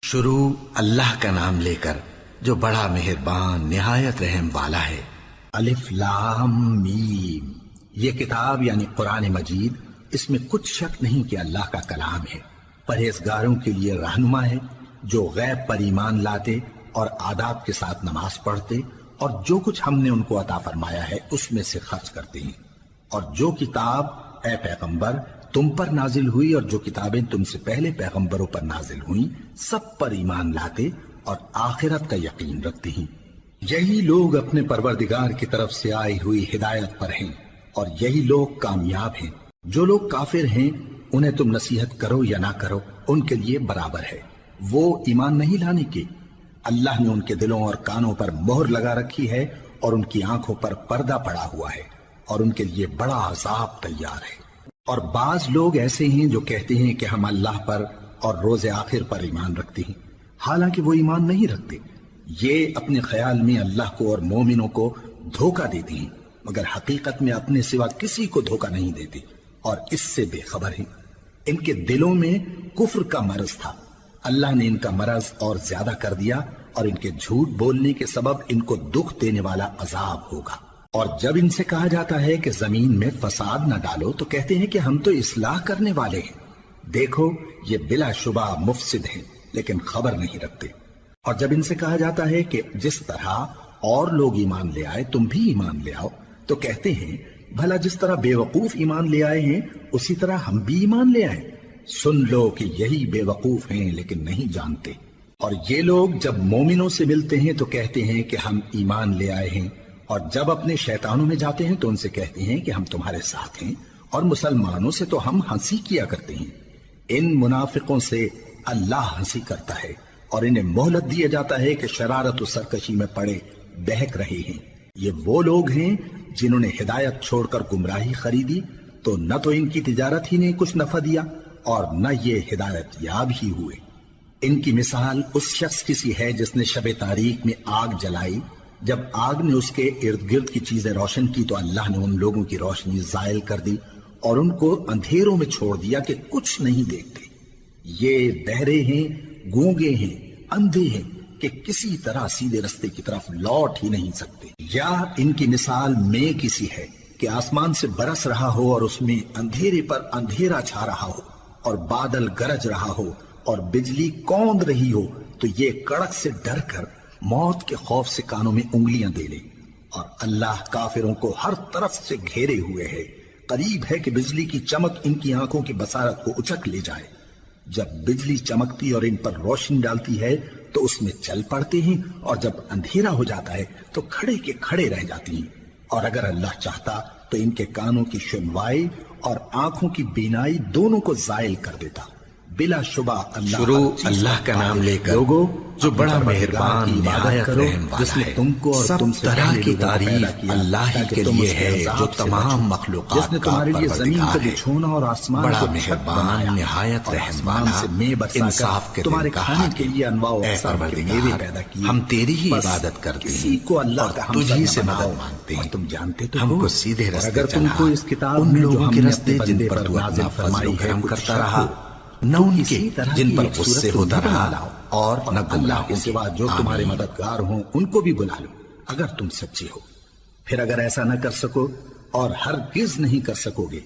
شروع اللہ کا نام لے کر جو بڑا مہربان نہایت رحم والا ہے۔ الف لام میم، یہ کتاب یعنی قرآن مجید، اس میں کچھ شک نہیں کہ اللہ کا کلام ہے، پرہیزگاروں کے لیے رہنما ہے جو غیب پر ایمان لاتے اور آداب کے ساتھ نماز پڑھتے اور جو کچھ ہم نے ان کو عطا فرمایا ہے اس میں سے خرچ کرتے ہیں، اور جو کتاب اے پیغمبر تم پر نازل ہوئی اور جو کتابیں تم سے پہلے پیغمبروں پر نازل ہوئیں سب پر ایمان لاتے اور آخرت کا یقین رکھتے ہیں۔ یہی لوگ اپنے پروردگار کی طرف سے آئی ہوئی ہدایت پر ہیں اور یہی لوگ کامیاب ہیں۔ جو لوگ کافر ہیں انہیں تم نصیحت کرو یا نہ کرو ان کے لیے برابر ہے، وہ ایمان نہیں لانے کے۔ اللہ نے ان کے دلوں اور کانوں پر مہر لگا رکھی ہے اور ان کی آنکھوں پر پردہ پڑا ہوا ہے اور ان کے لیے بڑا عذاب تیار ہے۔ اور بعض لوگ ایسے ہیں جو کہتے ہیں کہ ہم اللہ پر اور روز آخر پر ایمان رکھتے ہیں، حالانکہ وہ ایمان نہیں رکھتے۔ یہ اپنے خیال میں اللہ کو اور مومنوں کو دھوکہ دیتے ہیں، مگر حقیقت میں اپنے سوا کسی کو دھوکہ نہیں دیتے اور اس سے بے خبر ہیں۔ ان کے دلوں میں کفر کا مرض تھا، اللہ نے ان کا مرض اور زیادہ کر دیا اور ان کے جھوٹ بولنے کے سبب ان کو دکھ دینے والا عذاب ہوگا۔ اور جب ان سے کہا جاتا ہے کہ زمین میں فساد نہ ڈالو تو کہتے ہیں کہ ہم تو اصلاح کرنے والے ہیں، دیکھو یہ بلا شبہ مفسد ہیں لیکن خبر نہیں رکھتے۔ اور جب ان سے کہا جاتا ہے کہ جس طرح اور لوگ ایمان لے آئے تم بھی ایمان لے آؤ تو کہتے ہیں بھلا جس طرح بے وقوف ایمان لے آئے ہیں اسی طرح ہم بھی ایمان لے آئیں۔ سن لو کہ یہی بے وقوف ہیں لیکن نہیں جانتے۔ اور یہ لوگ جب مومنوں سے ملتے ہیں تو کہتے ہیں کہ ہم ایمان لے آئے ہیں، اور جب اپنے شیطانوں میں جاتے ہیں تو ان سے کہتے ہیں کہ ہم تمہارے ساتھ ہیں، اور مسلمانوں سے تو ہم ہنسی کیا کرتے ہیں۔ ان منافقوں سے اللہ ہنسی کرتا ہے اور انہیں مہلت دیا جاتا ہے کہ شرارت و سرکشی میں پڑے بہک رہے ہیں۔ یہ وہ لوگ ہیں جنہوں نے ہدایت چھوڑ کر گمراہی خریدی تو نہ تو ان کی تجارت ہی نے کچھ نفع دیا اور نہ یہ ہدایت یاب ہی ہوئے۔ ان کی مثال اس شخص کی سی ہے جس نے شب تاریک میں آگ جلائی، جب آگ نے اس کے ارد گرد کی چیزیں روشن کی تو اللہ نے ان لوگوں کی روشنی زائل کر دی اور ان کو اندھیروں میں چھوڑ دیا کہ کچھ نہیں دیکھتے۔ یہ بہرے ہیں، گونگے ہیں، اندھے ہیں کہ کسی طرح سیدھے رستے کی طرف لوٹ ہی نہیں سکتے۔ یا ان کی مثال میں کسی ہے کہ آسمان سے برس رہا ہو اور اس میں اندھیرے پر اندھیرا چھا رہا ہو اور بادل گرج رہا ہو اور بجلی کوند رہی ہو تو یہ کڑک سے ڈر کر موت کے خوف سے کانوں میں انگلیاں دے لے۔ اور اللہ کافروں کو ہر طرف سے گھیرے ہوئے ہے، قریب ہے کہ بجلی کی چمک ان کی آنکھوں کی بصارت کو اچک لے جائے۔ جب بجلی چمکتی اور ان پر روشنی ڈالتی ہے تو اس میں چل پڑتے ہیں، اور جب اندھیرا ہو جاتا ہے تو کھڑے کے کھڑے رہ جاتی ہیں۔ اور اگر اللہ چاہتا تو ان کے کانوں کی سنوائی اور آنکھوں کی بینائی دونوں کو زائل کر دیتا۔ بلا شبہ اللہ شروع اللہ کا نام لے کر لوگوں جو بڑا مہربان نہایت رحم جس والا نے ہے۔ تم کو اور سب تم سے طرح پہلے کی لوگوں کو پیدا تعریف کیا اللہ ہی تاکہ کے تم لیے اس کے ہے عذاب جو سے تمام بچو۔ مخلوقات جس نے کا تمہارے لیے زمین کو پروردگار ہے، بچھونا اور آسمان بڑا کو چھت مہربان بنایا نہایت اور رحم آسمان والا سے مے برسا انصاف کر کے تمہارے دن کا کھانے کے حاکم۔ لیے انواع و اے اقسام کے پروردگار، میوے پیدا کیے۔ ہم تیری ہی بس عبادت کرتے کسی ہیں کو اللہ اور کا تجھ ہمسر ہی نہ سے بناؤ، مدد مانگتے اور ہیں۔ تم جانتے تو ہم ہو۔ کو سیدھے اور رستے اگر تم چلا کو اس کتاب ان میں جو لوگوں ہم کے نے رستے اپنے جن بندے پر تو نازل اپنا فضل و فرمائی ہے کرم کچھ کرتا شک رہا، ہو نہ تو ان کے اسی طرح جن کی پر ایک صورت غصے تم ہوتا بھی بنا رہا لاؤ، اور نہ اللہ گمراہوں کے کے۔ سوا جو تمہارے آمین۔ مددگار ہوں ان کو بھی بلا لو اگر تم سچے ہو۔ پھر اگر ایسا نہ کر سکو اور ہرگز نہیں کر سکو گے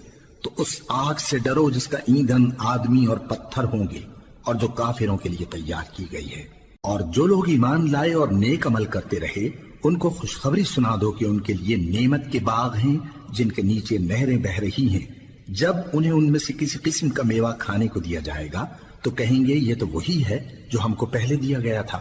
تو اس آگ سے ڈرو جس کا ایندھن آدمی اور پتھر ہوں گے اور جو کافروں کے لیے تیار کی گئی ہے۔ اور جو لوگ ایمان لائے اور نیک عمل کرتے رہے ان کو خوشخبری سنا دو کہ ان کے لیے نعمت کے باغ ہیں جن کے نیچے نہریں بہہ رہی ہیں۔ جب انہیں ان میں سے کسی قسم کا میوہ کھانے کو دیا جائے گا تو کہیں گے یہ تو وہی ہے جو ہم کو پہلے دیا گیا تھا،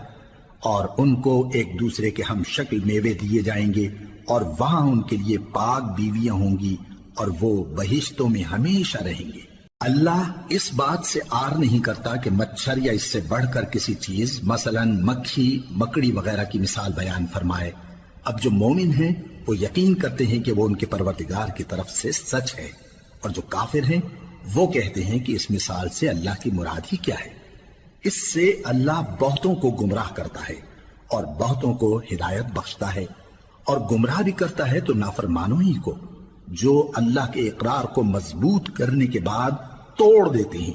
اور ان کو ایک دوسرے کے ہم شکل میوے دیے جائیں گے اور وہاں ان کے لیے پاک بیویاں ہوں گی اور وہ بہشتوں میں ہمیشہ رہیں گے۔ اللہ اس بات سے آر نہیں کرتا کہ مچھر یا اس سے بڑھ کر کسی چیز مثلا مکھی مکڑی وغیرہ کی مثال بیان فرمائے۔ اب جو مومن ہیں وہ یقین کرتے ہیں کہ وہ ان کے پروردگار کی طرف سے سچ ہے، اور جو کافر ہیں وہ کہتے ہیں کہ اس مثال سے اللہ کی مراد ہی کیا ہے۔ اس سے اللہ بہتوں کو گمراہ کرتا ہے اور بہتوں کو ہدایت بخشتا ہے، اور گمراہ بھی کرتا ہے تو نافرمانوں ہی کو، جو اللہ کے اقرار کو مضبوط کرنے کے بعد توڑ دیتے ہیں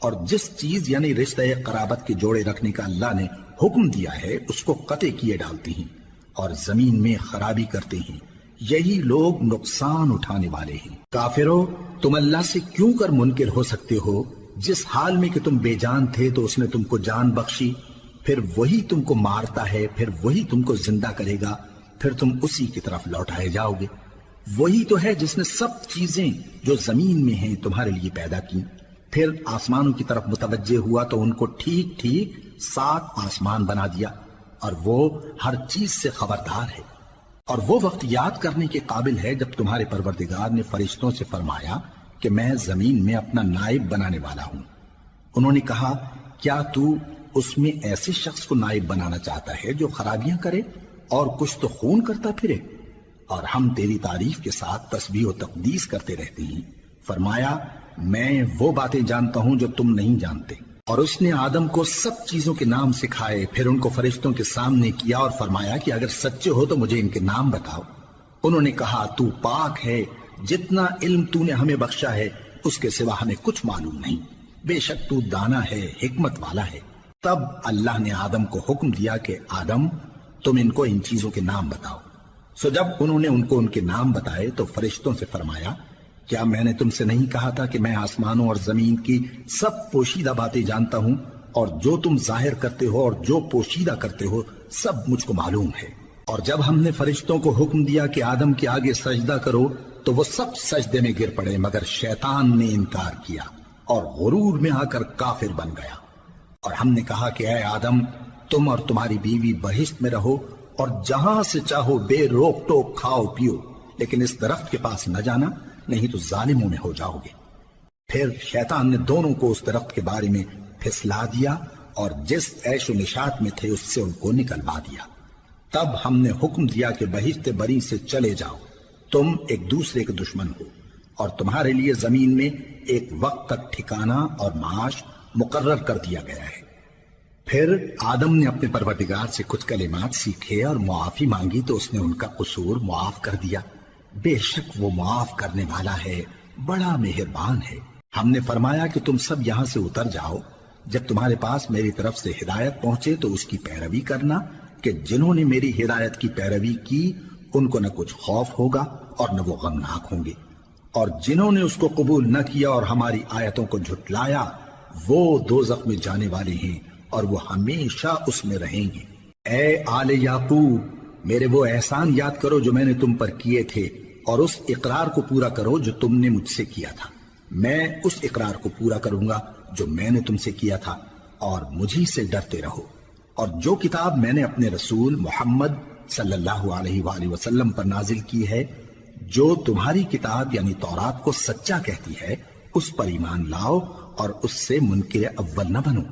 اور جس چیز یعنی رشتہ قرابت کے جوڑے رکھنے کا اللہ نے حکم دیا ہے اس کو قطع کیے ڈالتی ہیں اور زمین میں خرابی کرتے ہیں، یہی لوگ نقصان اٹھانے والے ہیں۔ کافرو، تم اللہ سے کیوں کر منکر ہو سکتے ہو؟ جس حال میں کہ تم بے جان تھے تو اس نے تم کو جان بخشی، پھر وہی تم کو مارتا ہے، پھر وہی تم کو زندہ کرے گا، پھر تم اسی کی طرف لوٹائے جاؤ گے۔ وہی تو ہے جس نے سب چیزیں جو زمین میں ہیں تمہارے لیے پیدا کی، پھر آسمانوں کی طرف متوجہ ہوا تو ان کو ٹھیک ٹھیک 7 آسمان بنا دیا، اور وہ ہر چیز سے خبردار ہے۔ اور وہ وقت یاد کرنے کے قابل ہے جب تمہارے پروردگار نے فرشتوں سے فرمایا کہ میں زمین میں اپنا نائب بنانے والا ہوں۔ انہوں نے کہا، کیا تو اس میں ایسے شخص کو نائب بنانا چاہتا ہے جو خرابیاں کرے اور کچھ تو خون کرتا پھرے؟ اور ہم تیری تعریف کے ساتھ تسبیح و تقدیس کرتے رہتے ہیں۔ فرمایا، میں وہ باتیں جانتا ہوں جو تم نہیں جانتے۔ اور اس نے آدم کو سب چیزوں کے نام سکھائے، پھر ان کو فرشتوں کے سامنے کیا اور فرمایا کہ اگر سچے ہو تو مجھے ان کے نام بتاؤ۔ انہوں نے کہا، تو پاک ہے، جتنا علم تو نے ہمیں بخشا ہے اس کے سوا ہمیں کچھ معلوم نہیں، بے شک تو دانا ہے، حکمت والا ہے۔ تب اللہ نے آدم کو حکم دیا کہ آدم، تم ان کو ان چیزوں کے نام بتاؤ۔ سو جب انہوں نے ان کو ان کے نام بتائے تو فرشتوں سے فرمایا، کیا میں نے تم سے نہیں کہا تھا کہ میں آسمانوں اور زمین کی سب پوشیدہ باتیں جانتا ہوں، اور جو تم ظاہر کرتے ہو اور جو پوشیدہ کرتے ہو سب مجھ کو معلوم ہے۔ اور جب ہم نے فرشتوں کو حکم دیا کہ آدم کے آگے سجدہ کرو تو وہ سب سجدے میں گر پڑے مگر شیطان نے انکار کیا اور غرور میں آ کر کافر بن گیا۔ اور ہم نے کہا کہ اے آدم، تم اور تمہاری بیوی بہشت میں رہو اور جہاں سے چاہو بے روک ٹوک کھاؤ پیو، لیکن اس درخت کے پاس نہ جانا، نہیں تو ظالموں میں ہو جاؤ گے۔ پھر شیطان نے دونوں کو اس درخت کے بارے میں پھسلا دیا اور جس عیش و نشاط میں تھے اس سے ان کو نکلوا دیا۔ تب ہم نے حکم دیا کہ بہشت بری سے چلے جاؤ، تم ایک دوسرے کے دشمن ہو، اور تمہارے لیے زمین میں ایک وقت تک ٹھکانہ اور معاش مقرر کر دیا گیا ہے۔ پھر آدم نے اپنے پروردگار سے کچھ کلمات سیکھے اور معافی مانگی تو اس نے ان کا قصور معاف کر دیا۔ بے شک وہ معاف کرنے والا ہے، بڑا مہربان ہے۔ ہم نے فرمایا کہ تم سب یہاں سے اتر جاؤ، جب تمہارے پاس میری طرف سے ہدایت پہنچے تو اس کی پیروی کرنا، کہ جنہوں نے میری ہدایت کی پیروی کی ان کو نہ کچھ خوف ہوگا اور نہ وہ غمناک ہوں گے، اور جنہوں نے اس کو قبول نہ کیا اور ہماری آیتوں کو جھٹلایا وہ دوزخ میں جانے والے ہیں اور وہ ہمیشہ اس میں رہیں گے۔ اے آل یعقوب، میرے وہ احسان یاد کرو جو میں نے تم پر کیے تھے، اور اس اقرار کو پورا کرو جو تم نے مجھ سے کیا تھا۔ میں اس اقرار کو پورا کروں گا جو میں نے تم سے کیا تھا، اور مجھی سے ڈرتے رہو۔ اور جو کتاب میں نے اپنے رسول محمد صلی اللہ علیہ وآلہ وسلم پر نازل کی ہے، جو تمہاری کتاب یعنی تورات کو سچا کہتی ہے، اس پر ایمان لاؤ اور اس سے منکر اول نہ بنو،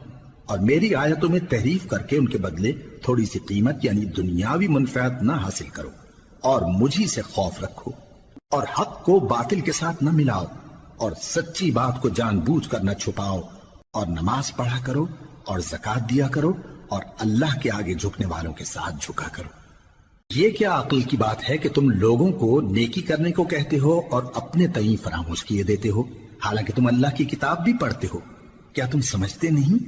اور میری آیتوں میں تحریف کر کے ان کے بدلے تھوڑی سی قیمت یعنی دنیاوی منفعت نہ حاصل کرو، اور مجھی سے خوف رکھو، اور حق کو باطل کے ساتھ نہ ملاؤ، اور سچی بات کو جان بوجھ کر نہ چھپاؤ، اور نماز پڑھا کرو اور زکوٰۃ دیا کرو، اور اللہ کے آگے جھکنے والوں کے ساتھ جھکا کرو۔ یہ کیا عقل کی بات ہے کہ تم لوگوں کو نیکی کرنے کو کہتے ہو اور اپنے تئیں فراموش کیے دیتے ہو، حالانکہ تم اللہ کی کتاب بھی پڑھتے ہو؟ کیا تم سمجھتے نہیں؟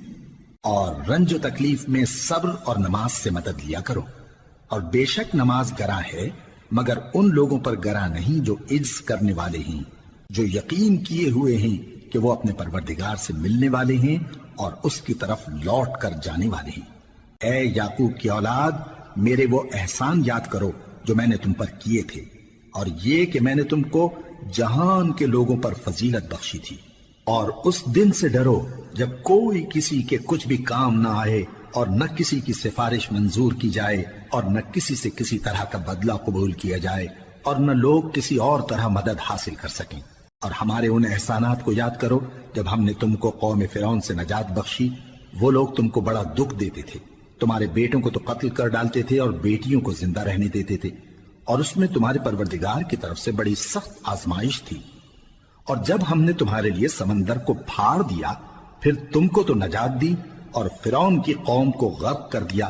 اور رنج و تکلیف میں صبر اور نماز سے مدد لیا کرو، اور بے شک نماز گراں ہے مگر ان لوگوں پر گراں نہیں جو عجز کرنے والے ہیں، جو یقین کیے ہوئے ہیں کہ وہ اپنے پروردگار سے ملنے والے ہیں اور اس کی طرف لوٹ کر جانے والے ہیں۔ اے یعقوب کی اولاد، میرے وہ احسان یاد کرو جو میں نے تم پر کیے تھے، اور یہ کہ میں نے تم کو جہان کے لوگوں پر فضیلت بخشی تھی۔ اور اس دن سے ڈرو جب کوئی کسی کے کچھ بھی کام نہ آئے، اور نہ کسی کی سفارش منظور کی جائے، اور نہ کسی سے کسی طرح کا بدلہ قبول کیا جائے، اور نہ لوگ کسی اور طرح مدد حاصل کر سکیں۔ اور ہمارے ان احسانات کو یاد کرو جب ہم نے تم کو قوم فرعون سے نجات بخشی۔ وہ لوگ تم کو بڑا دکھ دیتے تھے، تمہارے بیٹوں کو تو قتل کر ڈالتے تھے اور بیٹیوں کو زندہ رہنے دیتے تھے، اور اس میں تمہارے پروردگار کی طرف سے بڑی سخت آزمائش تھی۔ اور جب ہم نے تمہارے لیے سمندر کو پھاڑ دیا پھر تم کو تو نجات دی اور فرعون کی قوم کو غرق کر دیا،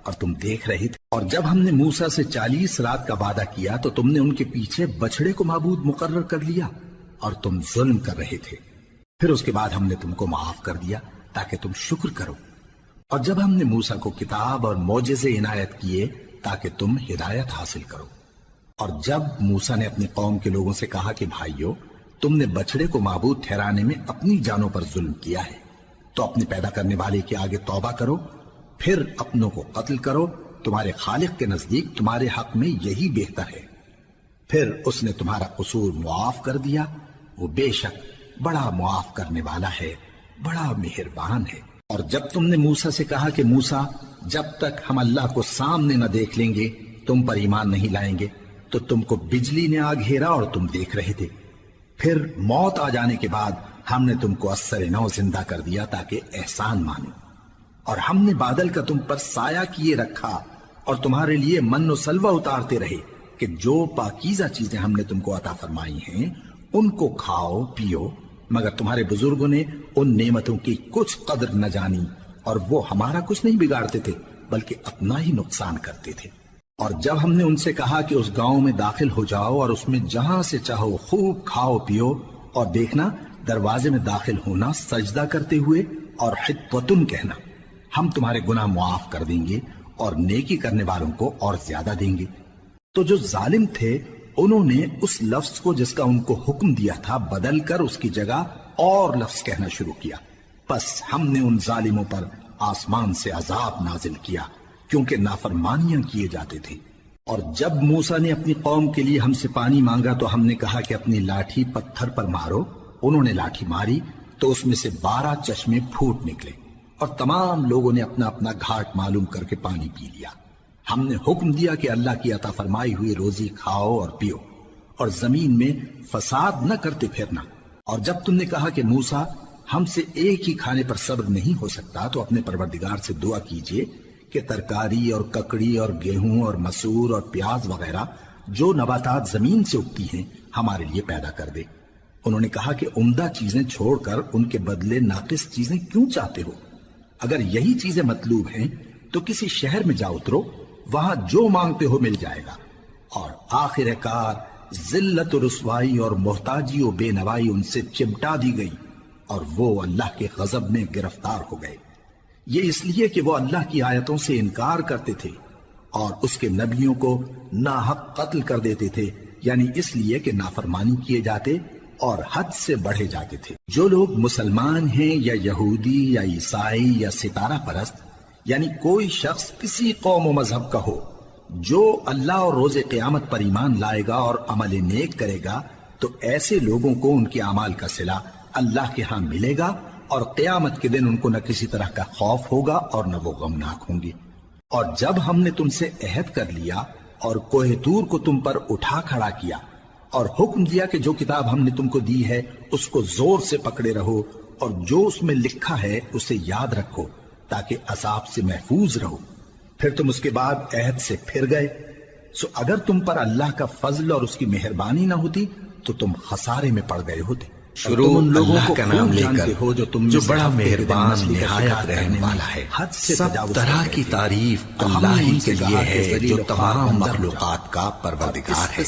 اور تم دیکھ رہے تھے۔ اور جب ہم نے موسیٰ سے 40 رات کا وعدہ کیا تو تم نے ان کے پیچھے بچڑے کو معبود مقرر کر لیا، اور تم ظلم کر رہے تھے۔ پھر اس کے بعد ہم نے تم کو معاف کر دیا تاکہ تم شکر کرو، اور جب ہم نے موسیٰ کو کتاب اور معجزے عنایت کیے تاکہ تم ہدایت حاصل کرو۔ اور جب موسیٰ نے اپنی قوم کے لوگوں سے کہا کہ بھائیو، تم نے بچڑے کو معبود ٹھہرانے میں اپنی جانوں پر ظلم کیا ہے، تو اپنے پیدا کرنے والے کے آگے توبہ کرو، پھر اپنوں کو قتل کرو، تمہارے خالق کے نزدیک تمہارے حق میں یہی بہتر ہے۔ پھر اس نے تمہارا قصور معاف کر دیا، وہ بے شک بڑا معاف کرنے والا ہے، بڑا مہربان ہے۔ اور جب تم نے موسیٰ سے کہا کہ موسیٰ، جب تک ہم اللہ کو سامنے نہ دیکھ لیں گے تم پر ایمان نہیں لائیں گے، تو تم کو بجلی نے آ گھیرا اور تم دیکھ رہے تھے۔ پھر موت آ جانے کے بعد ہم نے تم کو اثر نو زندہ کر دیا تاکہ احسان مانو، اور ہم نے بادل کا تم پر سایہ کیے رکھا اور تمہارے لیے من و سلوہ اتارتے رہے کہ جو پاکیزہ چیزیں ہم نے تم کو عطا فرمائی ہیں ان کو کھاؤ پیو، مگر تمہارے بزرگوں نے ان نعمتوں کی کچھ قدر نہ جانی، اور وہ ہمارا کچھ نہیں بگاڑتے تھے بلکہ اپنا ہی نقصان کرتے تھے۔ اور جب ہم نے ان سے کہا کہ اس گاؤں میں داخل ہو جاؤ اور اس میں جہاں سے چاہو خوب کھاؤ پیو، اور دیکھنا دروازے میں داخل ہونا سجدہ کرتے ہوئے اور حطوۃ کہنا، ہم تمہارے گناہ معاف کر دیں گے اور نیکی کرنے والوں کو اور زیادہ دیں گے۔ تو جو ظالم تھے انہوں نے اس لفظ کو جس کا ان کو حکم دیا تھا بدل کر اس کی جگہ اور لفظ کہنا شروع کیا، پس ہم نے ان ظالموں پر آسمان سے عذاب نازل کیا کیونکہ نافرمانیاں کیے جاتے تھے۔ اور جب موسیٰ نے اپنی قوم کے لیے ہم سے پانی مانگا تو ہم نے کہا کہ اپنی لاٹھی پتھر پر مارو، انہوں نے لاٹھی ماری تو اس میں سے 12 چشمے پھوٹ نکلے، اور تمام لوگوں نے اپنا اپنا گھاٹ معلوم کر کے پانی پی لیا۔ ہم نے حکم دیا کہ اللہ کی عطا فرمائی ہوئی روزی کھاؤ اور پیو، اور زمین میں فساد نہ کرتے پھرنا۔ اور جب تم نے کہا کہ موسیٰ، ہم سے ایک ہی کھانے پر صبر نہیں ہو سکتا، تو اپنے پروردگار سے دعا کیجئے کہ ترکاری اور ککڑی اور گیہوں اور مسور اور پیاز وغیرہ جو نباتات زمین سے اگتی ہیں ہمارے لیے پیدا کر دے۔ انہوں نے کہا کہ عمدہ چیزیں چھوڑ کر ان کے بدلے ناقص چیزیں کیوں چاہتے ہو؟ اگر یہی چیزیں مطلوب ہیں تو کسی شہر میں جا اترو، وہاں جو مانگتے ہو مل جائے گا۔ اور آخر کار ذلت و رسوائی اور محتاجی و بے نوائی ان سے چمٹا دی گئی، اور وہ اللہ کے غضب میں گرفتار ہو گئے۔ یہ اس لیے کہ وہ اللہ کی آیتوں سے انکار کرتے تھے اور اس کے نبیوں کو ناحق قتل کر دیتے تھے، یعنی اس لیے کہ نافرمانی کیے جاتے اور حد سے بڑھے جاتے تھے۔ جو لوگ مسلمان ہیں یا یہودی یا عیسائی یا ستارہ پرست، یعنی کوئی شخص کسی قوم و مذہب کا ہو، جو اللہ اور روز قیامت پر ایمان لائے گا اور عمل نیک کرے گا، تو ایسے لوگوں کو ان کے اعمال کا صلہ اللہ کے ہاں ملے گا، اور قیامت کے دن ان کو نہ کسی طرح کا خوف ہوگا اور نہ وہ غمناک ہوں گے۔ اور جب ہم نے تم سے عہد کر لیا اور کوہ طور کو تم پر اٹھا کھڑا کیا اور حکم دیا کہ جو کتاب ہم نے تم کو دی ہے اس کو زور سے پکڑے رہو، اور جو اس میں لکھا ہے اسے یاد رکھو تاکہ عذاب سے محفوظ رہو، پھر تم اس کے بعد عہد سے پھر گئے، سو اگر تم پر اللہ کا فضل اور اس کی مہربانی نہ ہوتی تو تم خسارے میں پڑ گئے ہوتے۔ شروع اللہ کا نام لے کر جو بڑا مہربان نہایت رحم والا ہے۔ سب طرح کی تعریف اللہ ہی کے لیے ہے جو تمام مخلوقات کا پروردگار ہے،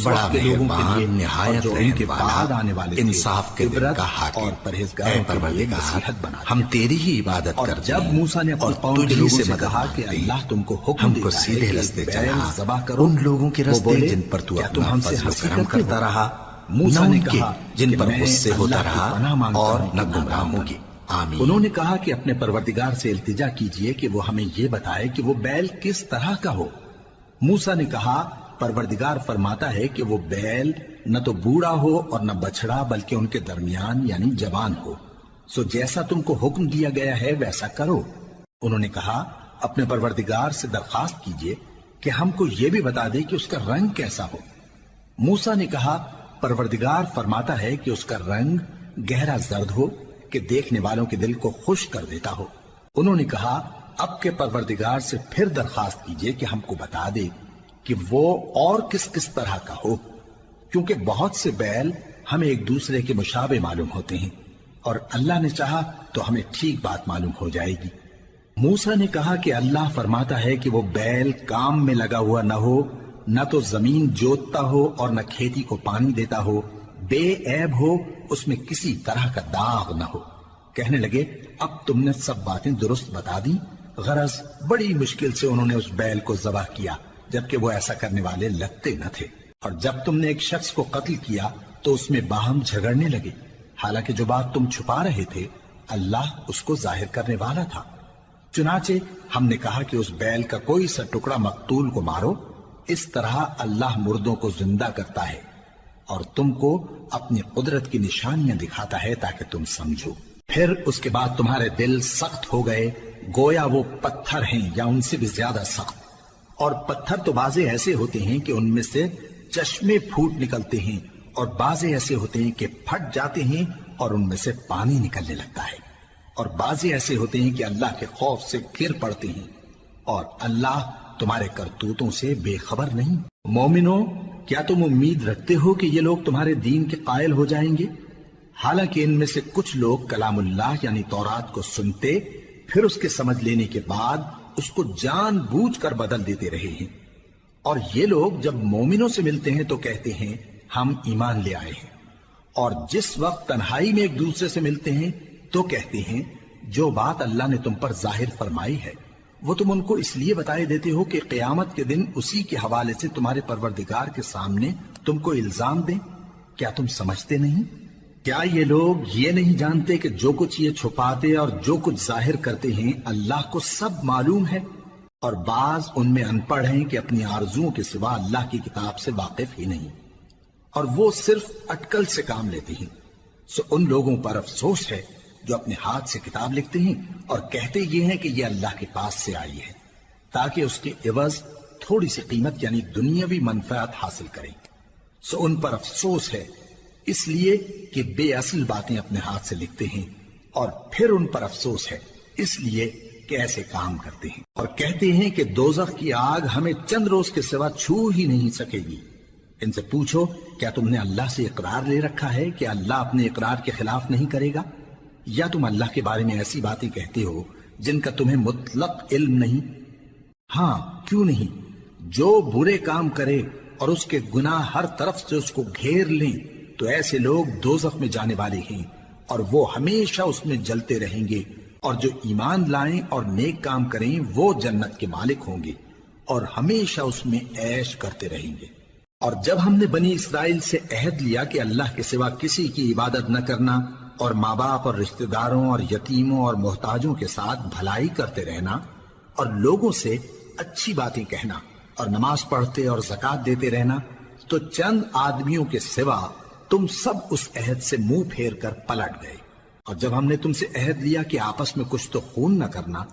بڑا مہربان نہایت رحم والا، انصاف کے دن کا حاکم۔ اے پروردگار، ہم تیری ہی عبادت کرتے ہیں، جب موسیٰ نے اپنی قوم کے لوگوں سے کہا کہ اللہ تم کو حکم ہم کو سیدھے رستے چلا، ان لوگوں کے رستے جن پر تو اپنا فضل و کرم کرتا رہا، موسیٰ نے کہا جن پر غصے ہوتا رہا، اور نہ گمراہوں کی۔ آمین۔ انہوں نے کہا کہ اپنے پروردگار سے التجا کیجئے کہ وہ ہمیں یہ بتائے کہ وہ بیل کس طرح کا ہو۔ موسیٰ نے کہا پروردگار فرماتا ہے کہ وہ بیل نہ تو بوڑھا ہو اور نہ بچڑا بلکہ ان کے درمیان یعنی جوان ہو، سو جیسا تم کو حکم دیا گیا ہے ویسا کرو۔ انہوں نے کہا اپنے پروردگار سے درخواست کیجئے کہ ہم کو یہ بھی بتا دے کہ اس کا رنگ کیسا ہو۔ موسیٰ نے کہا پروردگار فرماتا ہے کہ اس کا رنگ گہرا زرد ہو کہ دیکھنے والوں کے دل کو خوش کر دیتا ہو۔ انہوں نے کہا اب کے پروردگار سے پھر درخواست کیجئے کہ ہم کو بتا دے کہ وہ اور کس کس طرح کا ہو، کیونکہ بہت سے بیل ہمیں ایک دوسرے کے مشابہ معلوم ہوتے ہیں، اور اللہ نے چاہا تو ہمیں ٹھیک بات معلوم ہو جائے گی۔ موسیٰ نے کہا کہ اللہ فرماتا ہے کہ وہ بیل کام میں لگا ہوا نہ ہو، نہ تو زمین جوتتا ہو اور نہ کھیتی کو پانی دیتا ہو، بے عیب ہو، اس میں کسی طرح کا داغ نہ ہو۔ کہنے لگے اب تم نے سب باتیں درست بتا دی۔ غرض بڑی مشکل سے انہوں نے اس بیل کو ذبح کیا، جبکہ وہ ایسا کرنے والے لگتے نہ تھے۔ اور جب تم نے ایک شخص کو قتل کیا تو اس میں باہم جھگڑنے لگے، حالانکہ جو بات تم چھپا رہے تھے اللہ اس کو ظاہر کرنے والا تھا۔ چنانچہ ہم نے کہا کہ اس بیل کا کوئی سا ٹکڑا مقتول کو مارو، اس طرح اللہ مردوں کو زندہ کرتا ہے اور تم کو اپنی قدرت کی نشانیاں دکھاتا ہے تاکہ تم سمجھو۔ پھر اس کے بعد تمہارے دل سخت ہو گئے، گویا وہ پتھر ہیں یا ان سے بھی زیادہ سخت۔ اور پتھر تو بعضے ایسے ہوتے ہیں کہ ان میں سے چشمے پھوٹ نکلتے ہیں، اور بعضے ایسے ہوتے ہیں کہ پھٹ جاتے ہیں اور ان میں سے پانی نکلنے لگتا ہے، اور بعضے ایسے ہوتے ہیں کہ اللہ کے خوف سے گر پڑتے ہیں، اور اللہ تمہارے کرتوتوں سے بے خبر نہیں۔ مومنو، کیا تم امید رکھتے ہو کہ یہ لوگ تمہارے دین کے قائل ہو جائیں گے؟ حالانکہ ان میں سے کچھ لوگ کلام اللہ یعنی تورات کو سنتے، پھر اس کے سمجھ لینے کے بعد اس کو جان بوجھ کر بدل دیتے رہے ہیں۔ اور یہ لوگ جب مومنوں سے ملتے ہیں تو کہتے ہیں ہم ایمان لے آئے ہیں، اور جس وقت تنہائی میں ایک دوسرے سے ملتے ہیں تو کہتے ہیں جو بات اللہ نے تم پر ظاہر فرمائی ہے وہ تم ان کو اس لیے بتائے دیتے ہو کہ قیامت کے دن اسی کے حوالے سے تمہارے پروردگار کے سامنے تم کو الزام دیں۔ کیا تم سمجھتے نہیں؟ کیا یہ لوگ یہ نہیں جانتے کہ جو کچھ یہ چھپاتے اور جو کچھ ظاہر کرتے ہیں اللہ کو سب معلوم ہے؟ اور بعض ان میں ان پڑھ ہیں کہ اپنی آرزوؤں کے سوا اللہ کی کتاب سے واقف ہی نہیں، اور وہ صرف اٹکل سے کام لیتے ہیں۔ سو ان لوگوں پر افسوس ہے جو اپنے ہاتھ سے کتاب لکھتے ہیں اور کہتے یہ ہیں کہ یہ اللہ کے پاس سے آئی ہے تاکہ اس کے عوض تھوڑی سی قیمت یعنی دنیاوی منفعت حاصل کریں۔ سو ان پر افسوس ہے اس لیے کہ بے اصل باتیں اپنے ہاتھ سے لکھتے ہیں، اور پھر ان پر افسوس ہے اس لیے کہ ایسے کام کرتے ہیں، اور کہتے ہیں کہ دوزخ کی آگ ہمیں چند روز کے سوا چھو ہی نہیں سکے گی۔ ان سے پوچھو کیا تم نے اللہ سے اقرار لے رکھا ہے کہ اللہ اپنے اقرار کے خلاف نہیں کرے گا؟ یا تم اللہ کے بارے میں ایسی باتیں کہتے ہو جن کا تمہیں مطلق علم نہیں؟ ہاں کیوں نہیں، جو برے کام کرے اور اس کے گناہ ہر طرف سے اس کو گھیر لیں تو ایسے لوگ دوزخ میں جانے والے ہیں اور وہ ہمیشہ اس میں جلتے رہیں گے، اور جو ایمان لائیں اور نیک کام کریں وہ جنت کے مالک ہوں گے اور ہمیشہ اس میں عیش کرتے رہیں گے۔ اور جب ہم نے بنی اسرائیل سے عہد لیا کہ اللہ کے سوا کسی کی عبادت نہ کرنا اور ماں باپ اور رشتہ داروں اور یتیموں اور محتاجوں کے ساتھ بھلائی کرتے رہنا اور لوگوں سے اچھی باتیں کہنا اور نماز پڑھتے اور زکوٰۃ دیتے رہنا، تو چند آدمیوں کے سوا تم سب اس عہد سے منہ پھیر کر پلٹ گئے۔ اور جب ہم نے تم سے عہد لیا کہ آپس میں کچھ تو خون نہ کرنا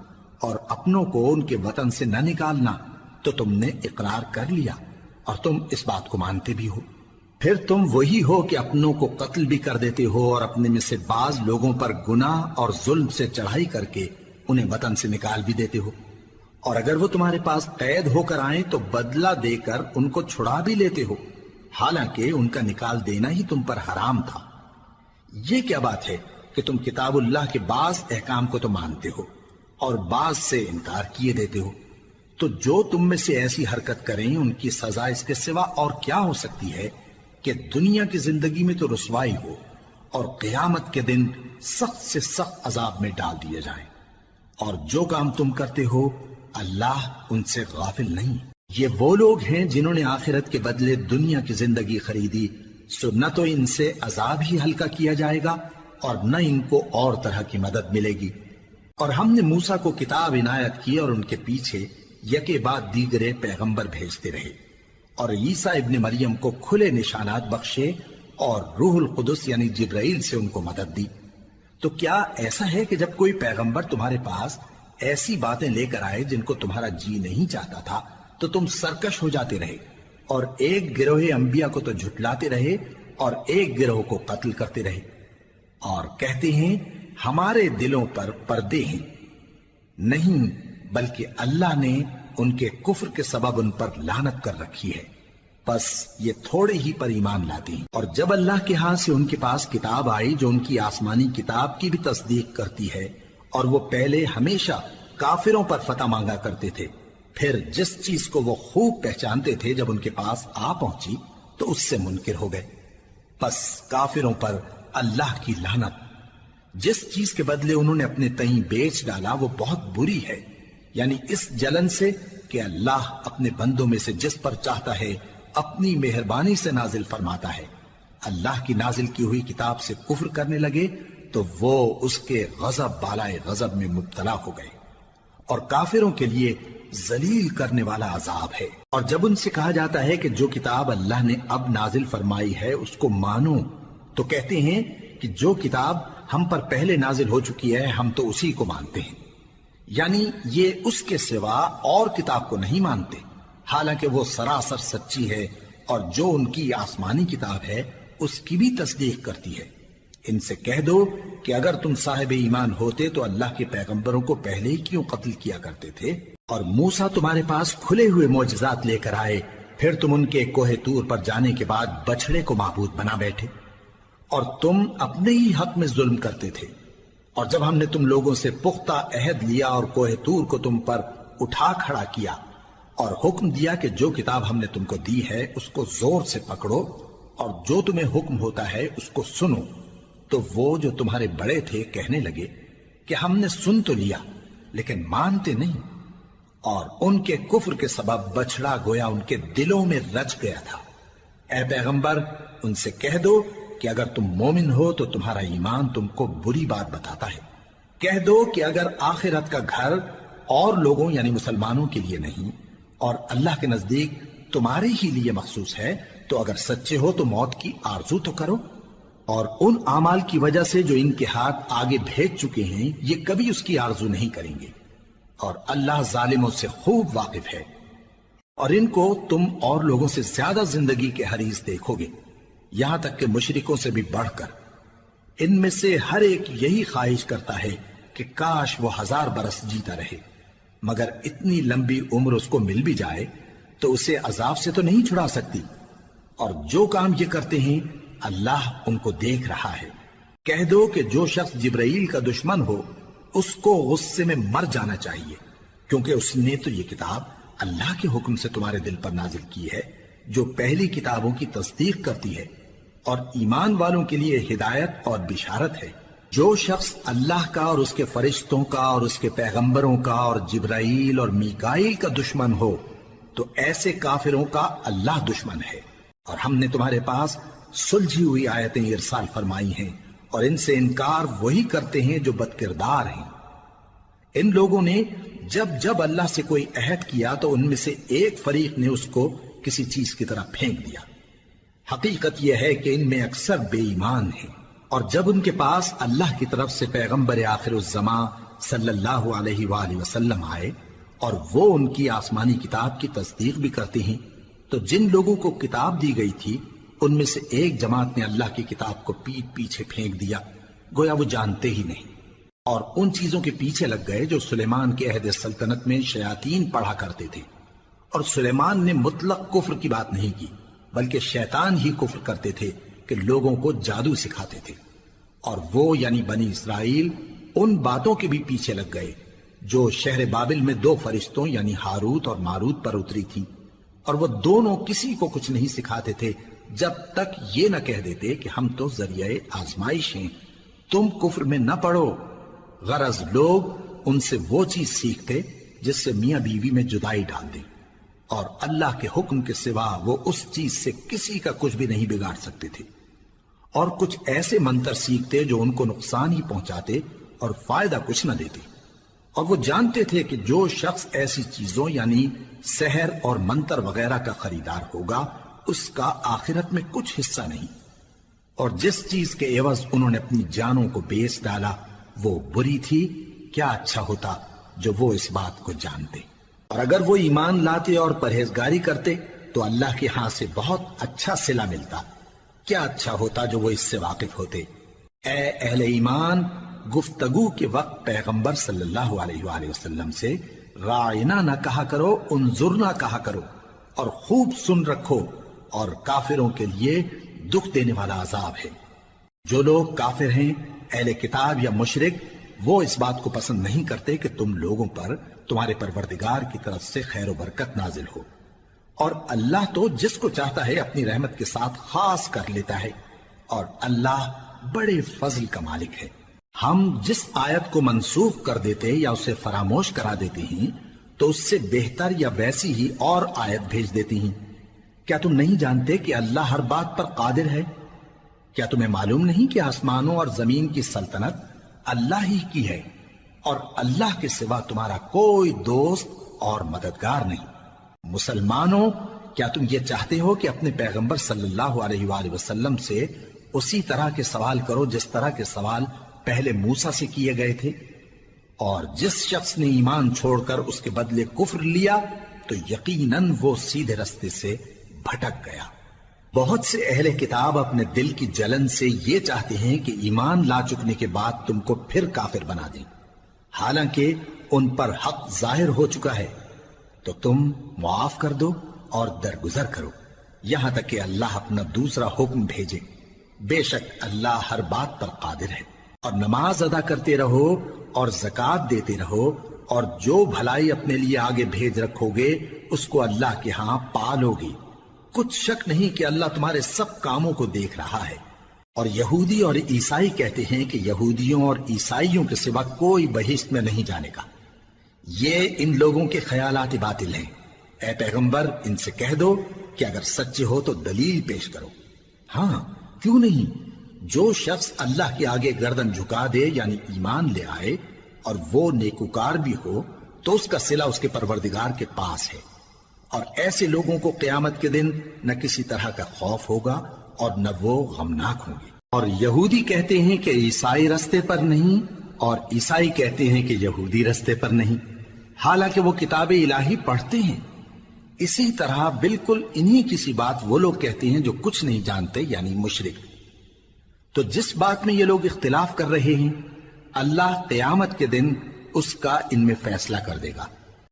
اور اپنوں کو ان کے وطن سے نہ نکالنا، تو تم نے اقرار کر لیا اور تم اس بات کو مانتے بھی ہو۔ پھر تم وہی ہو کہ اپنوں کو قتل بھی کر دیتے ہو اور اپنے میں سے بعض لوگوں پر گناہ اور ظلم سے چڑھائی کر کے انہیں وطن سے نکال بھی دیتے ہو، اور اگر وہ تمہارے پاس قید ہو کر آئیں تو بدلہ دے کر ان کو چھڑا بھی لیتے ہو، حالانکہ ان کا نکال دینا ہی تم پر حرام تھا۔ یہ کیا بات ہے کہ تم کتاب اللہ کے بعض احکام کو تو مانتے ہو اور بعض سے انکار کیے دیتے ہو؟ تو جو تم میں سے ایسی حرکت کریں ان کی سزا اس کے سوا اور کیا ہو سکتی ہے کہ دنیا کی زندگی میں تو رسوائی ہو اور قیامت کے دن سخت سے سخت عذاب میں ڈال دیے جائیں۔ اور جو کام تم کرتے ہو اللہ ان سے غافل نہیں۔ یہ وہ لوگ ہیں جنہوں نے آخرت کے بدلے دنیا کی زندگی خریدی، سو نہ تو ان سے عذاب ہی ہلکا کیا جائے گا اور نہ ان کو اور طرح کی مدد ملے گی۔ اور ہم نے موسیٰ کو کتاب عنایت کی اور ان کے پیچھے یکے بعد دیگرے پیغمبر بھیجتے رہے، اور عیسیٰ ابن مریم کو کھلے نشانات بخشے اور روح القدس یعنی جبرائیل سے ان کو مدد دی۔ تو کیا ایسا ہے کہ جب کوئی پیغمبر تمہارے پاس ایسی باتیں لے کر آئے جن کو تمہارا جی نہیں چاہتا تھا تو تم سرکش ہو جاتے رہے اور ایک گروہ انبیاء کو تو جھٹلاتے رہے اور ایک گروہ کو قتل کرتے رہے، اور کہتے ہیں ہمارے دلوں پر پردے ہیں؟ نہیں، بلکہ اللہ نے ان کے کفر کے سبب ان پر لعنت کر رکھی ہے، بس یہ تھوڑے ہی پر ایمان لاتے ہیں۔ اور جب اللہ کے ہاں سے ان کے پاس کتاب آئی جو ان کی آسمانی کتاب کی بھی تصدیق کرتی ہے، اور وہ پہلے ہمیشہ کافروں پر فتح مانگا کرتے تھے، پھر جس چیز کو وہ خوب پہچانتے تھے جب ان کے پاس آ پہنچی تو اس سے منکر ہو گئے۔ بس کافروں پر اللہ کی لعنت۔ جس چیز کے بدلے انہوں نے اپنے تئیں بیچ ڈالا وہ بہت بری ہے، یعنی اس جلن سے کہ اللہ اپنے بندوں میں سے جس پر چاہتا ہے اپنی مہربانی سے نازل فرماتا ہے۔ اللہ کی نازل کی ہوئی کتاب سے کفر کرنے لگے تو وہ اس کے غضب بالائے غضب میں مبتلا ہو گئے، اور کافروں کے لیے ذلیل کرنے والا عذاب ہے۔ اور جب ان سے کہا جاتا ہے کہ جو کتاب اللہ نے اب نازل فرمائی ہے اس کو مانو، تو کہتے ہیں کہ جو کتاب ہم پر پہلے نازل ہو چکی ہے ہم تو اسی کو مانتے ہیں، یعنی یہ اس کے سوا اور کتاب کو نہیں مانتے، حالانکہ وہ سراسر سچی ہے، اور جو ان کی آسمانی کتاب ہے اس کی بھی تصدیق کرتی ہے۔ ان سے کہہ دو کہ اگر تم صاحب ایمان ہوتے تو اللہ کے پیغمبروں کو پہلے ہی کیوں قتل کیا کرتے تھے؟ اور موسیٰ تمہارے پاس کھلے ہوئے معجزات لے کر آئے، پھر تم ان کے کوہ طور پر جانے کے بعد بچڑے کو معبود بنا بیٹھے، اور تم اپنے ہی حق میں ظلم کرتے تھے۔ اور جب ہم نے تم لوگوں سے پختہ عہد لیا اور کوہ طور کو تم پر اٹھا کھڑا کیا اور حکم دیا کہ جو کتاب ہم نے تم کو دی ہے اس کو زور سے پکڑو اور جو تمہیں حکم ہوتا ہے اس کو سنو، تو وہ جو تمہارے بڑے تھے کہنے لگے کہ ہم نے سن تو لیا لیکن مانتے نہیں، اور ان کے کفر کے سبب بچڑا گویا ان کے دلوں میں رچ گیا تھا۔ اے پیغمبر ان سے کہہ دو کہ اگر تم مومن ہو تو تمہارا ایمان تم کو بری بات بتاتا ہے۔ کہہ دو کہ اگر آخرت کا گھر اور لوگوں یعنی مسلمانوں کے لیے نہیں اور اللہ کے نزدیک تمہارے ہی لیے مخصوص ہے تو اگر سچے ہو تو موت کی آرزو تو کرو، اور ان اعمال کی وجہ سے جو ان کے ہاتھ آگے بھیج چکے ہیں یہ کبھی اس کی آرزو نہیں کریں گے، اور اللہ ظالموں سے خوب واقف ہے۔ اور ان کو تم اور لوگوں سے زیادہ زندگی کے حریص دیکھو گے، یہاں تک کہ مشرکوں سے بھی بڑھ کر۔ ان میں سے ہر ایک یہی خواہش کرتا ہے کہ کاش وہ 1000 برس جیتا رہے، مگر اتنی لمبی عمر اس کو مل بھی جائے تو اسے عذاب سے تو نہیں چھڑا سکتی، اور جو کام یہ کرتے ہیں اللہ ان کو دیکھ رہا ہے۔ کہہ دو کہ جو شخص جبرائیل کا دشمن ہو اس کو غصے میں مر جانا چاہیے، کیونکہ اس نے تو یہ کتاب اللہ کے حکم سے تمہارے دل پر نازل کی ہے جو پہلی کتابوں کی تصدیق کرتی ہے، اور ایمان والوں کے لیے ہدایت اور بشارت ہے۔ جو شخص اللہ کا اور اس کے فرشتوں کا اور اس کے پیغمبروں کا اور جبرائیل اور میکائیل کا دشمن ہو تو ایسے کافروں کا اللہ دشمن ہے۔ اور ہم نے تمہارے پاس سلجھی ہوئی آیتیں ارسال فرمائی ہیں، اور ان سے انکار وہی کرتے ہیں جو بد کردار ہیں۔ ان لوگوں نے جب جب اللہ سے کوئی عہد کیا تو ان میں سے ایک فریق نے اس کو کسی چیز کی طرح پھینک دیا۔ حقیقت یہ ہے کہ ان میں اکثر بے ایمان ہیں، اور جب ان کے پاس اللہ کی طرف سے پیغمبر آخر الزماں صلی اللہ علیہ وآلہ وسلم آئے اور وہ ان کی آسمانی کتاب کی تصدیق بھی کرتے ہیں، تو جن لوگوں کو کتاب دی گئی تھی ان میں سے ایک جماعت نے اللہ کی کتاب کو پیٹ پیچھے پھینک دیا، گویا وہ جانتے ہی نہیں، اور ان چیزوں کے پیچھے لگ گئے جو سلیمان کے عہد سلطنت میں شیاطین پڑھا کرتے تھے۔ اور سلیمان نے مطلق کفر کی بات نہیں کی، بلکہ شیطان ہی کفر کرتے تھے کہ لوگوں کو جادو سکھاتے تھے، اور وہ یعنی بنی اسرائیل ان باتوں کے بھی پیچھے لگ گئے جو شہر بابل میں 2 فرشتوں یعنی ہاروت اور ماروت پر اتری تھی، اور وہ دونوں کسی کو کچھ نہیں سکھاتے تھے جب تک یہ نہ کہہ دیتے کہ ہم تو ذریعہ آزمائش ہیں، تم کفر میں نہ پڑو۔ غرض لوگ ان سے وہ چیز سیکھتے جس سے میاں بیوی میں جدائی ڈال دیں، اور اللہ کے حکم کے سوا وہ اس چیز سے کسی کا کچھ بھی نہیں بگاڑ سکتے تھے، اور کچھ ایسے منتر سیکھتے جو ان کو نقصان ہی پہنچاتے اور فائدہ کچھ نہ دیتے، اور وہ جانتے تھے کہ جو شخص ایسی چیزوں یعنی سحر اور منتر وغیرہ کا خریدار ہوگا اس کا آخرت میں کچھ حصہ نہیں، اور جس چیز کے عوض انہوں نے اپنی جانوں کو بیچ ڈالا وہ بری تھی، کیا اچھا ہوتا جو وہ اس بات کو جانتے۔ اور اگر وہ ایمان لاتے اور پرہیزگاری کرتے تو اللہ کے ہاں سے بہت اچھا صلہ ملتا، کیا اچھا ہوتا جو وہ اس سے واقف ہوتے۔ اے اہل ایمان، گفتگو کے وقت پیغمبر صلی اللہ علیہ وآلہ وسلم سے راعنا نہ کہا کرو، انظرنا کہا کرو، اور خوب سن رکھو، اور کافروں کے لیے دکھ دینے والا عذاب ہے۔ جو لوگ کافر ہیں، اہل کتاب یا مشرک، وہ اس بات کو پسند نہیں کرتے کہ تم لوگوں پر تمہارے پروردگار کی طرف سے خیر و برکت نازل ہو، اور اللہ تو جس کو چاہتا ہے اپنی رحمت کے ساتھ خاص کر لیتا ہے، اور اللہ بڑے فضل کا مالک ہے۔ ہم جس آیت کو منسوخ کر دیتے یا اسے فراموش کرا دیتے ہیں تو اس سے بہتر یا ویسی ہی اور آیت بھیج دیتی ہیں۔ کیا تم نہیں جانتے کہ اللہ ہر بات پر قادر ہے؟ کیا تمہیں معلوم نہیں کہ آسمانوں اور زمین کی سلطنت اللہ ہی کی ہے اور اللہ کے سوا تمہارا کوئی دوست اور مددگار نہیں؟ مسلمانوں، کیا تم یہ چاہتے ہو کہ اپنے پیغمبر صلی اللہ علیہ وآلہ وسلم سے اسی طرح کے سوال کرو جس طرح کے سوال پہلے موسیٰ سے کیے گئے تھے؟ اور جس شخص نے ایمان چھوڑ کر اس کے بدلے کفر لیا تو یقیناً وہ سیدھے رستے سے بھٹک گیا۔ بہت سے اہل کتاب اپنے دل کی جلن سے یہ چاہتے ہیں کہ ایمان لا چکنے کے بعد تم کو پھر کافر بنا دیں، حالانکہ ان پر حق ظاہر ہو چکا ہے۔ تو تم معاف کر دو اور درگزر کرو یہاں تک کہ اللہ اپنا دوسرا حکم بھیجے۔ بے شک اللہ ہر بات پر قادر ہے۔ اور نماز ادا کرتے رہو اور زکوٰۃ دیتے رہو، اور جو بھلائی اپنے لیے آگے بھیج رکھو گے اس کو اللہ کے ہاں پالو گے۔ کچھ شک نہیں کہ اللہ تمہارے سب کاموں کو دیکھ رہا ہے۔ اور یہودی اور عیسائی کہتے ہیں کہ یہودیوں اور عیسائیوں کے سوا کوئی بہشت میں نہیں جانے کا۔ یہ ان لوگوں کے خیالات باطل ہیں۔ اے پیغمبر، ان سے کہہ دو کہ اگر سچے ہو تو دلیل پیش کرو۔ ہاں، کیوں نہیں؟ جو شخص اللہ کے آگے گردن جھکا دے یعنی ایمان لے آئے اور وہ نیکوکار بھی ہو تو اس کا صلہ اس کے پروردگار کے پاس ہے۔ اور ایسے لوگوں کو قیامت کے دن نہ کسی طرح کا خوف ہوگا اور نہ وہ غمناک ہوں گے۔ اور یہودی کہتے ہیں کہ عیسائی رستے پر نہیں، اور عیسائی کہتے ہیں کہ یہودی رستے پر نہیں، حالانکہ وہ کتاب الہی پڑھتے ہیں۔ اسی طرح بالکل انہی کسی بات وہ لوگ کہتے ہیں جو کچھ نہیں جانتے یعنی مشرک۔ تو جس بات میں یہ لوگ اختلاف کر رہے ہیں اللہ قیامت کے دن اس کا ان میں فیصلہ کر دے گا۔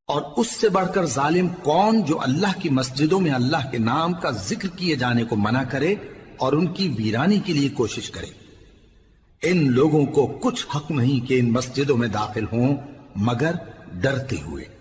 اور اس سے بڑھ کر ظالم کون جو اللہ کی مسجدوں میں اللہ کے نام کا ذکر کیے جانے کو منع کرے اور ان کی ویرانی کے لیے کوشش کرے۔ ان لوگوں کو کچھ حق نہیں کہ ان مسجدوں میں داخل ہوں مگر ڈرتے ہوئے۔